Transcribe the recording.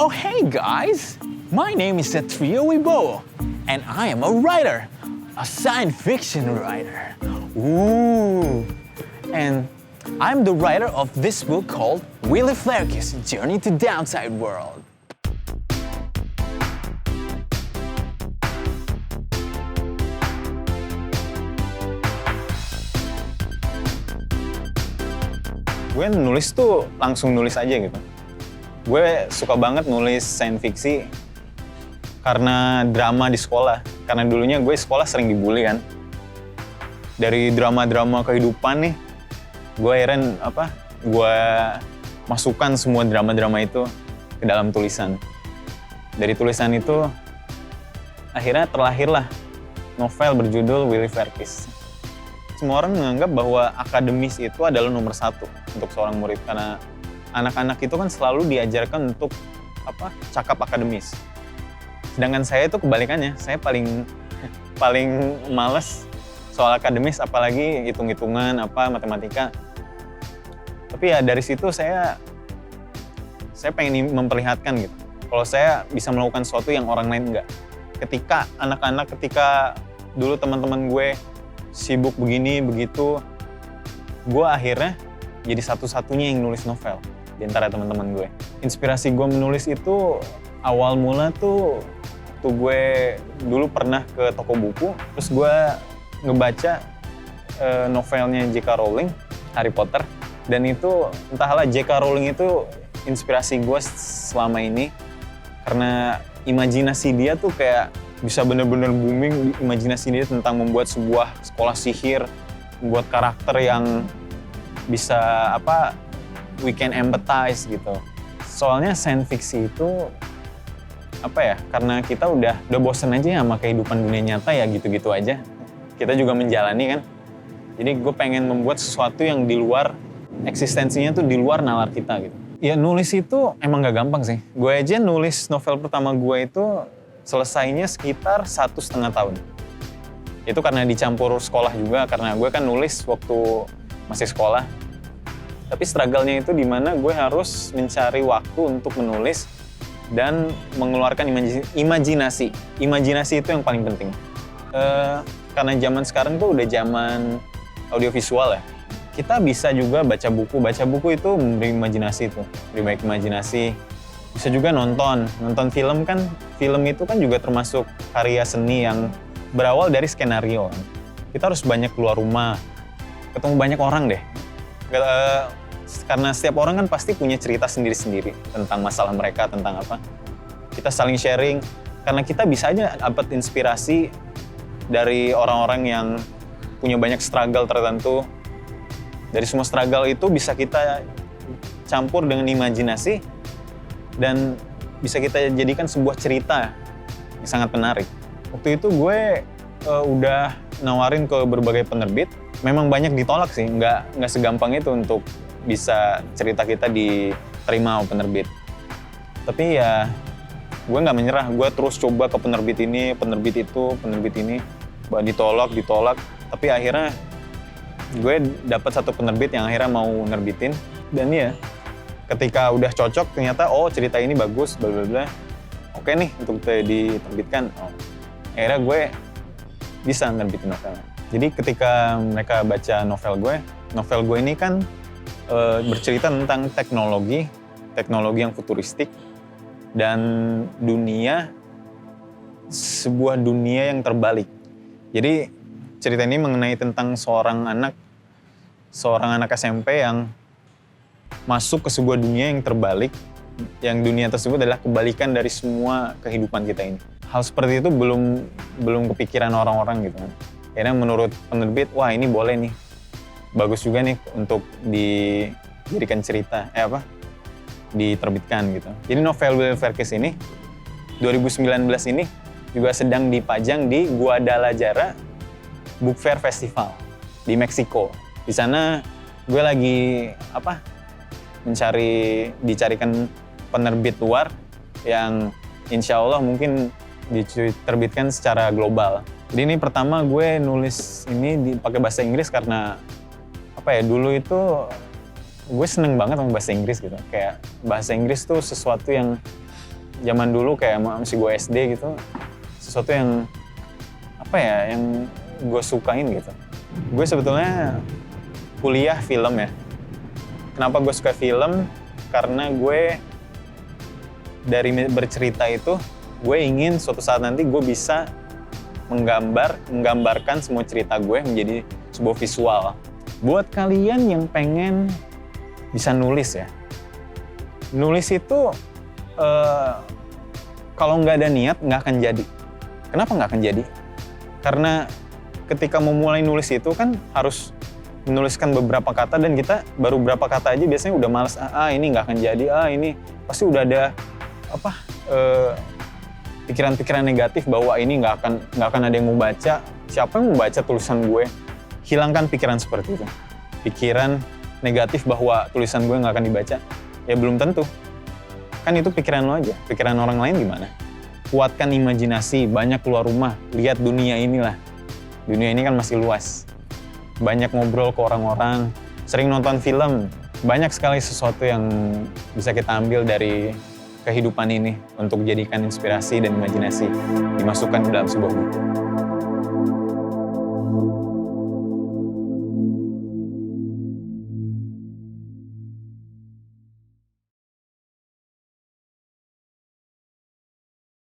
Oh hey guys, my name is Satrio Wibowo and I am a writer, a science fiction writer. Ooh. And I'm the writer of this book called Willy Flerke's Journey to Downside World. Gue nulis tuh langsung nulis aja gitu. Gue suka banget nulis science fiction karena drama di sekolah. Karena dulunya gue sekolah sering dibully kan. Dari drama-drama kehidupan nih, gue gue masukkan semua drama-drama itu ke dalam tulisan. Dari tulisan itu, akhirnya terlahirlah novel berjudul Willy Flerke's. Semua orang menganggap bahwa akademis itu adalah nomor satu untuk seorang murid karena anak-anak itu kan selalu diajarkan untuk cakap akademis. Sedangkan saya itu kebalikannya, saya paling males soal akademis, apalagi hitung-hitungan matematika. Tapi ya dari situ saya pengen memperlihatkan gitu. Kalau saya bisa melakukan sesuatu yang orang lain enggak. Ketika dulu teman-teman gue sibuk begini, begitu, gue akhirnya jadi satu-satunya yang nulis novel di antara teman-teman gue. Inspirasi gue menulis itu awal mula tuh gue dulu pernah ke toko buku, terus gue ngebaca novelnya J.K. Rowling, Harry Potter, dan itu entahlah J.K. Rowling itu inspirasi gue selama ini karena imajinasi dia tuh kayak bisa bener-bener booming, imajinasi dia tentang membuat sebuah sekolah sihir, membuat karakter yang bisa we can empathize gitu. Soalnya science fiction itu karena kita udah bosen aja sama kehidupan dunia nyata ya gitu-gitu aja. Kita juga menjalani kan. Jadi gue pengen membuat sesuatu yang di luar, eksistensinya tuh di luar nalar kita gitu. Ya nulis itu emang gak gampang sih. Gue aja nulis novel pertama gue itu selesainya sekitar 1,5 tahun. Itu karena dicampur sekolah juga, karena gue kan nulis waktu masih sekolah. Tapi struggle-nya itu dimana gue harus mencari waktu untuk menulis dan mengeluarkan imajinasi. Imajinasi itu yang paling penting. Karena zaman sekarang tuh udah zaman audiovisual ya. Kita bisa juga baca buku itu memberi imajinasi tuh, lebih baik imajinasi. Bisa juga nonton film kan, film itu kan juga termasuk karya seni yang berawal dari skenario. Kita harus banyak keluar rumah, ketemu banyak orang deh. Karena setiap orang kan pasti punya cerita sendiri-sendiri tentang masalah mereka, tentang apa. Kita saling sharing, karena kita bisa aja dapat inspirasi dari orang-orang yang punya banyak struggle tertentu. Dari semua struggle itu bisa kita campur dengan imajinasi, dan bisa kita jadikan sebuah cerita yang sangat menarik. Waktu itu gue udah nawarin ke berbagai penerbit, memang banyak ditolak sih, nggak segampang itu untuk bisa cerita kita diterima sama penerbit. Tapi ya gue nggak menyerah, gue terus coba ke penerbit ini, penerbit itu, penerbit ini, ditolak, tapi akhirnya gue dapat satu penerbit yang akhirnya mau nerbitin, dan ya ketika udah cocok ternyata cerita ini bagus, bla bla bla. Oke nih untuk diterbitkan. Akhirnya gue bisa nerbitin novelnya. Jadi ketika mereka baca novel gue ini kan bercerita tentang teknologi yang futuristik dan sebuah dunia yang terbalik. Jadi cerita ini mengenai tentang seorang anak SMP yang masuk ke sebuah dunia yang terbalik, yang dunia tersebut adalah kebalikan dari semua kehidupan kita ini. Hal seperti itu belum kepikiran orang-orang gitu kan. Akhirnya menurut penerbit, wah ini boleh nih, bagus juga nih untuk dijadikan cerita, diterbitkan gitu. Jadi novel Willy Flerke's ini, 2019 ini juga sedang dipajang di Guadalajara Book Fair Festival di Meksiko. Di sana gue lagi dicarikan penerbit luar yang insya Allah mungkin diterbitkan secara global. Jadi ini pertama gue nulis ini pakai bahasa Inggris karena dulu itu gue seneng banget sama bahasa Inggris gitu. Kayak bahasa Inggris tuh sesuatu yang zaman dulu kayak masih gue SD gitu, sesuatu yang apa ya, yang gue sukain gitu. Gue sebetulnya kuliah film ya. Kenapa gue suka film? Karena gue dari bercerita itu, gue ingin suatu saat nanti gue bisa menggambarkan semua cerita gue menjadi sebuah visual. Buat kalian yang pengen bisa nulis ya, nulis itu kalau nggak ada niat nggak akan jadi. Kenapa nggak akan jadi? Karena ketika memulai nulis itu kan harus menuliskan beberapa kata, dan kita baru beberapa kata aja biasanya udah males, ini nggak akan jadi, ini pasti udah ada pikiran-pikiran negatif bahwa ini nggak akan ada yang mau baca. Siapa yang mau baca tulisan gue? Hilangkan pikiran seperti itu. Pikiran negatif bahwa tulisan gue nggak akan dibaca, ya belum tentu. Kan itu pikiran lo aja, pikiran orang lain gimana? Kuatkan imajinasi, banyak keluar rumah, lihat dunia inilah. Dunia ini kan masih luas. Banyak ngobrol ke orang-orang, sering nonton film. Banyak sekali sesuatu yang bisa kita ambil dari kehidupan ini untuk jadikan inspirasi dan imajinasi dimasukkan ke dalam sebuah buku.